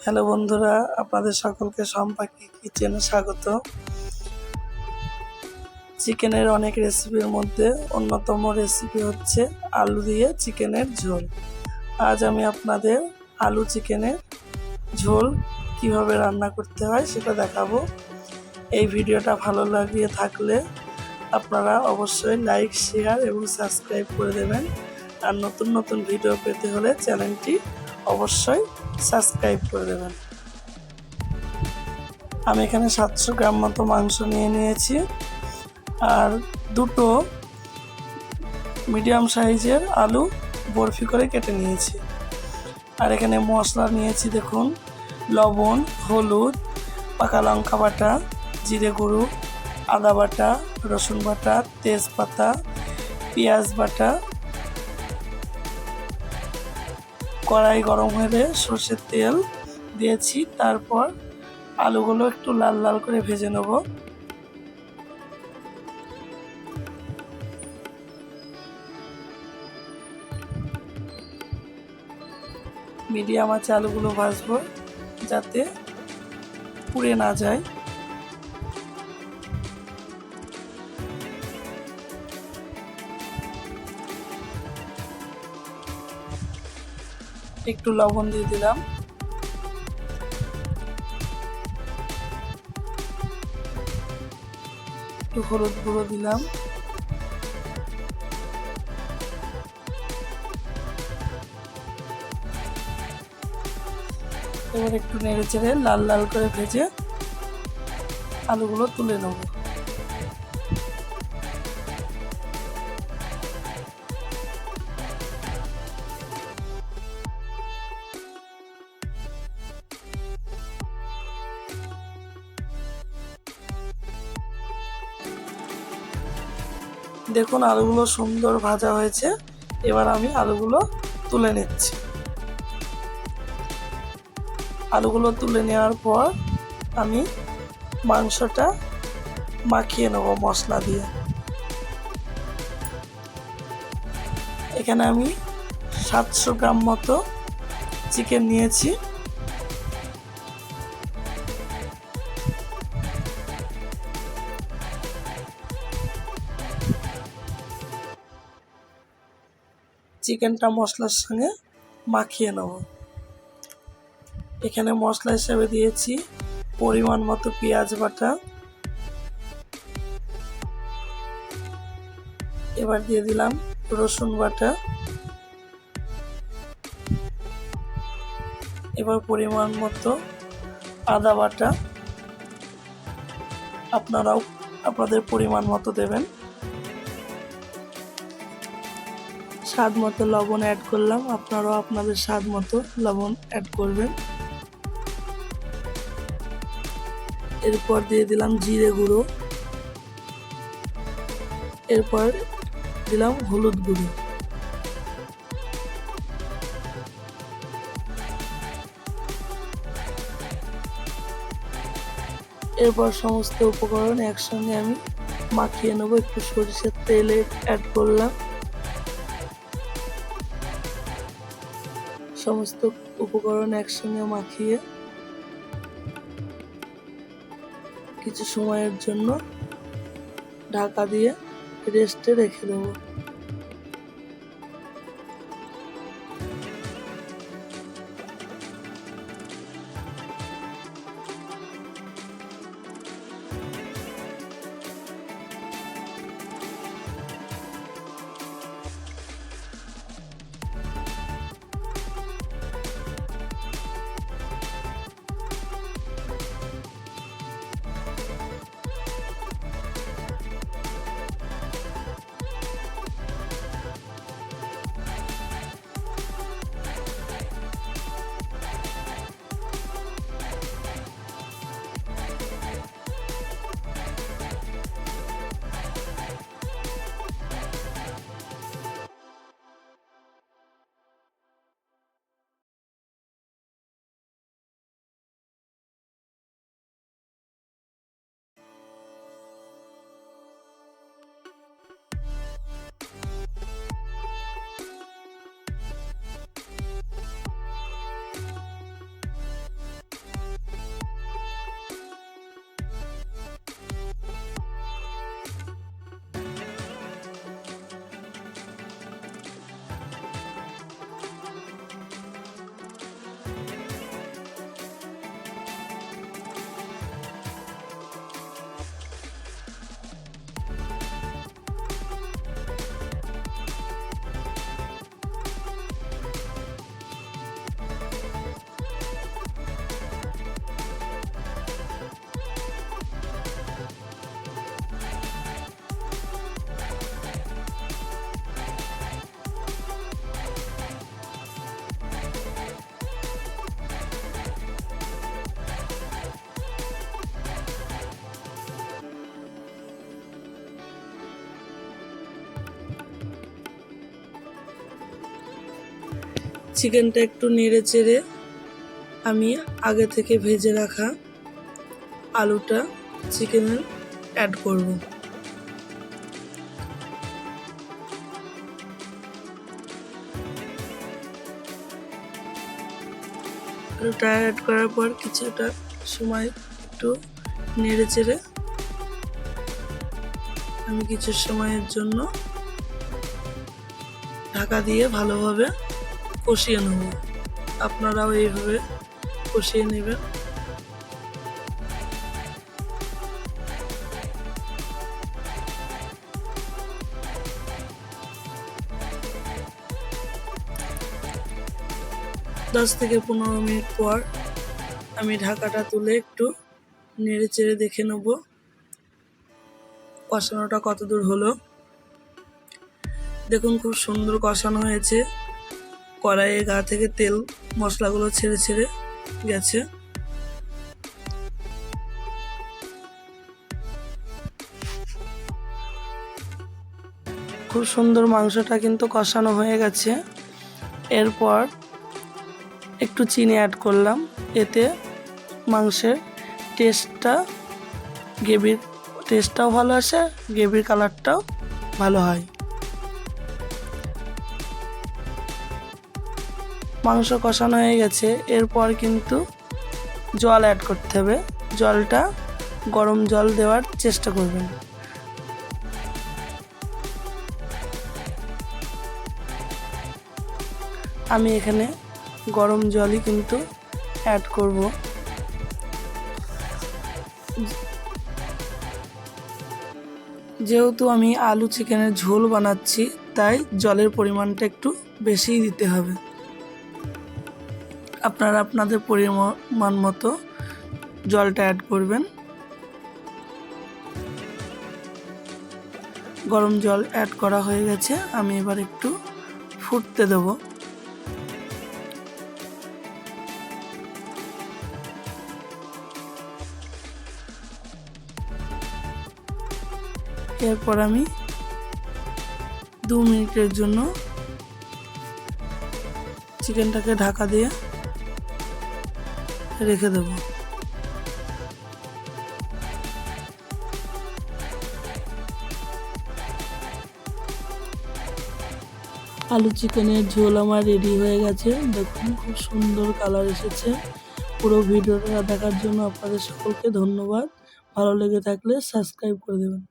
Hello বন্ধুরা, আপনাদের সকলকে সম্পাকি কিচেনে স্বাগত। চিকেনের অনেক রেসিপির মধ্যে অন্যতম রেসিপি হচ্ছে আলু দিয়ে চিকেনের ঝোল। আজ আমি আপনাদের আলু চিকেনের ঝোল কিভাবে রান্না করতে হয় সেটা দেখাবো। এই ভিডিওটা ভালো লাগিয়ে থাকলে আপনারা অবশ্যই লাইক, শেয়ার এবং সাবস্ক্রাইব করে দেবেন। আর নতুন নতুন ভিডিও পেতে হলে চ্যানেলটি অবশ্যই সাবস্ক্রাইব করে দেবেন। আমি এখানে 700 গ্রাম মতো মাংস নিয়েছি আর দুটো মিডিয়াম সাইজের আলু বরফি করে কেটে নিয়েছি। আর এখানে মশলা নিয়েছি, দেখুন, লবণ, হলুদ, পাকা লঙ্কা বাটা, জিরে গুঁড়ো, আদা বাটা, রসুন বাটা, তেজপাতা, পেঁয়াজ বাটা। কড়াই গরম হলে সর্ষের তেল দিয়েছি, তারপর আলুগুলো একটু লাল লাল করে ভেজে নেব। মিডিয়াম আঁচে আলুগুলো ভাজবো যাতে পুড়ে না যায়। একটু লবণ দিয়ে দিলাম, একটু হলুদ গুঁড়ো দিলাম, এবার একটু নেড়ে চেড়ে লাল লাল করে ভেজে আলুগুলো তুলে নেব। দেখুন আলুগুলো সুন্দর ভাজা হয়েছে। এবার আমি আলুগুলো তুলে নিচ্ছি। আলুগুলো তুলে নেওয়ার পর আমি মাংসটা মাখিয়ে নেব মশলা দিয়ে। এখানে আমি 700 গ্রাম মতো চিকেন নিয়েছি। চিকেনটা মশলার সঙ্গে মাখিয়ে নেব। এখানে মশলা হিসেবে দিয়েছি পরিমাণ মতো পেঁয়াজ বাটা, এবার দিয়ে দিলাম রসুন বাটা, এবার পরিমাণ মতো আদা বাটা। আপনারাও আপনাদের পরিমাণ মতো দেবেন। স্বাদ মতো লবণ অ্যাড করলাম, আপনারাও আপনাদের স্বাদ মতো লবণ অ্যাড করবেন। এরপর দিয়ে দিলাম জিরে গুঁড়ো, এরপর দিলাম হলুদ গুঁড়ো। এরপর সমস্ত উপকরণ একসঙ্গে আমি মাখিয়ে নেব। একটু সরিষার তেল অ্যাড করলাম। সমস্ত উপকরণ একসঙ্গে মাখিয়ে কিছু সময়ের জন্য ঢাকা দিয়ে রেস্টে রেখে দেবো। চিকেনটা একটু নেড়ে চেড়ে আমি আগে থেকে ভেজে রাখা আলুটা চিকেনে অ্যাড করব। আলুটা অ্যাড করার পর কিছুটা সময় একটু নেড়ে চেড়ে আমি কিছু সময়ের জন্য ঢাকা দিয়ে ভালোভাবে কষিয়ে নেব। আপনারাও এইভাবে কষিয়ে নেবেন। দশ থেকে 15 মিনিট পর আমি ঢাকাটা তুলে একটু নেড়ে চেড়ে দেখে নেব কষানোটা কতদূর হলো। দেখুন খুব সুন্দর কষানো হয়েছে, কড়াইয়ের গা থেকে তেল মশলাগুলো ছেড়ে ছেড়ে গেছে। খুব সুন্দর মাংসটা কিন্তু কষানো হয়ে গেছে। এরপর একটু চিনি অ্যাড করলাম, এতে মাংসের গ্রেভির টেস্টটাও ভালো আসে, গ্রেভির কালারটাও ভালো হয়। মাংস কষানো হয়ে গেছে, এরপর কিন্তু জল অ্যাড করতে হবে। জলটা গরম জল দেওয়ার চেষ্টা করবেন। আমি এখানে গরম জলই কিন্তু অ্যাড করব। যেহেতু আমি আলু চিকেনের ঝোল বানাচ্ছি, তাই জলের পরিমাণটা একটু বেশিই দিতে হবে। আপনারা আপনাদের পরিমাণ মতো জলটা অ্যাড করবেন। গরম জল অ্যাড করা হয়ে গেছে, আমি এবার একটু ফুটতে দেব। এরপর আমি 2 মিনিটের জন্য চিকেনটাকে ঢাকা দিয়ে রেখে দেব। আলু চিকেনের ঝোল আমার রেডি হয়ে গেছে। দেখুন খুব সুন্দর কালার এসেছে। পুরো ভিডিওটা দেখার জন্য আপনাদের সকলকে ধন্যবাদ। ভালো লেগে থাকলে সাবস্ক্রাইব করে দেবেন।